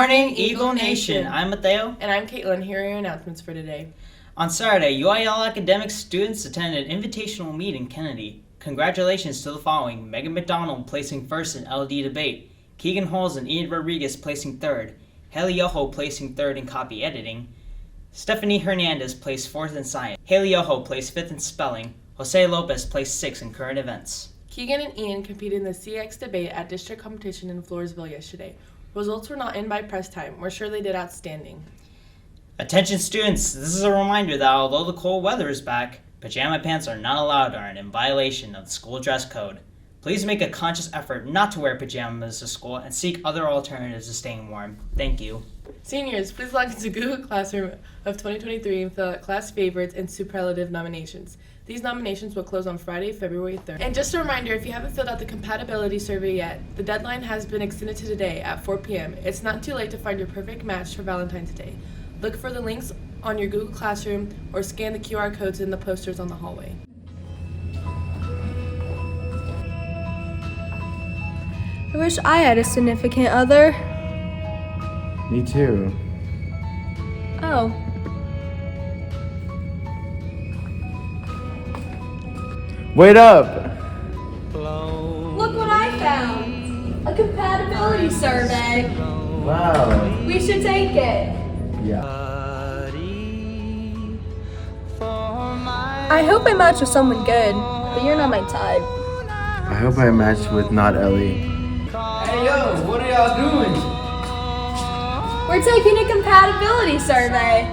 morning, Eagle Nation. I'm Mateo. And I'm Caitlin. Here are your announcements for today. On Saturday, UIL academic students attended an invitational meet in Kennedy. Congratulations to the following: Megan McDonald placing first in LD debate, Keegan Halls and Ian Rodriguez placing third, Haley Yoho placing third in copy editing, Stephanie Hernandez placed fourth in science, Haley Yoho placed fifth in spelling, Jose Lopez placed sixth in current events. Keegan and Ian competed in the CX debate at district competition in Floresville yesterday. Results were not in by press time. We're sure they did outstanding. Attention students, this is a reminder that although the cold weather is back, pajama pants are not allowed or are in violation of the school dress code. Please make a conscious effort not to wear pajamas to school and seek other alternatives to staying warm. Thank you. Seniors, please log into Google Classroom of 2023 and fill out class favorites and superlative nominations. These nominations will close on Friday, February 3rd. And just a reminder, if you haven't filled out the compatibility survey yet, the deadline has been extended to today at 4 p.m. It's not too late to find your perfect match for Valentine's Day. Look for the links on your Google Classroom or scan the QR codes in the posters on the hallway. I wish I had a significant other. Me too. Oh. Wait up! Look what I found! A compatibility survey. Wow. We should take it. Yeah. I hope I match with someone good, but you're not my type. I hope I match with not Ellie. Hey yo, what are y'all doing? We're taking a compatibility survey.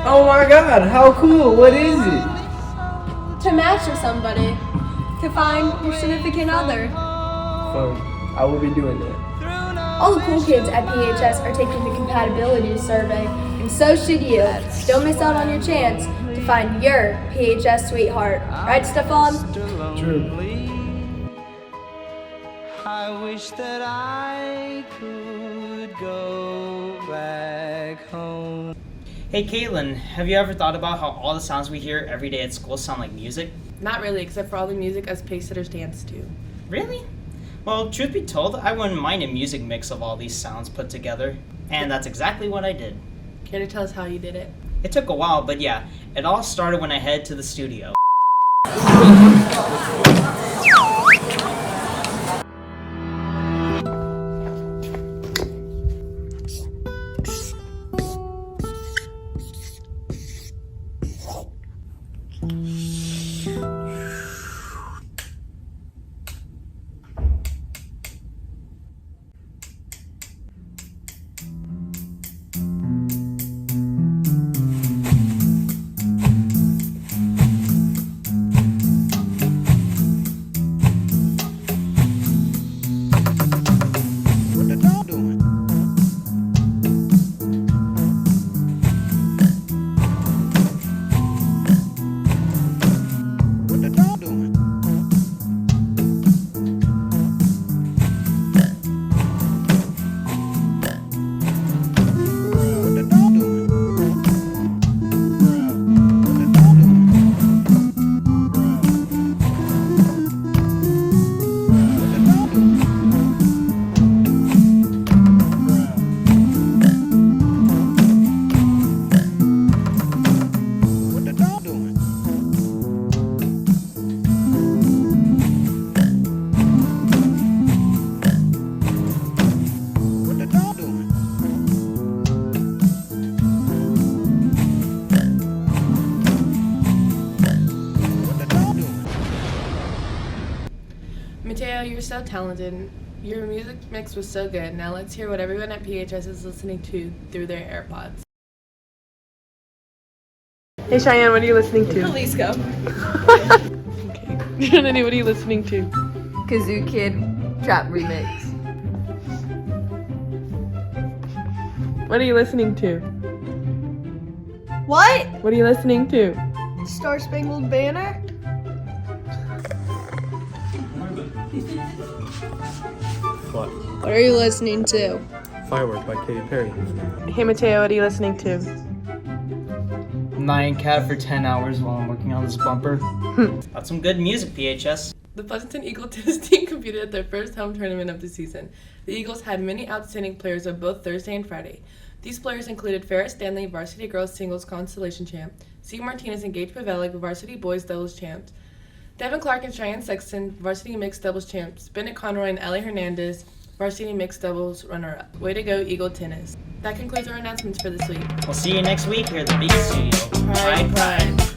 Oh my god, how cool, what is it? To match with somebody. To find your significant other. Fun, I will be doing that. All the cool kids at PHS are taking the compatibility survey, and so should you. Don't miss out on your chance to find your PHS sweetheart. Right, Stefan? True. I wish that I could go back home. Hey Caitlin, have you ever thought about how all the sounds we hear every day at school sound like music? Not really, except for all the music us pace sitters dance to. Really? Well, truth be told, I wouldn't mind a music mix of all these sounds put together. And that's exactly what I did. Care to tell us how you did it? It took a while, but yeah, it all started when I headed to the studio. Mateo, you're so talented. Your music mix was so good. Now let's hear what everyone at PHS is listening to through their AirPods. Hey Cheyenne, what are you listening to? Police Go. Okay. Trinity, what are you listening to? Kazoo Kid Trap Remix. What are you listening to? What? What are you listening to? Star Spangled Banner? What? What are you listening to? Firework by Katy Perry. Hey Mateo, what are you listening to? Nine Cat for 10 hours while I'm working on this bumper. That's some good music, PHS. The Pleasanton Eagle tennis team competed at their first home tournament of the season. The Eagles had many outstanding players on both Thursday and Friday. These players included Farrah Stanley, varsity girls singles constellation champ, C. Martinez and Gage Pavelic, varsity boys doubles champs, Devin Clark and Cheyenne Sexton, varsity mixed doubles champs, Bennett Conroy and Ellie Hernandez, varsity mixed doubles runner-up. Way to go, Eagle Tennis. That concludes our announcements for this week. We'll see you next week here at the Beacon Studio. Pride.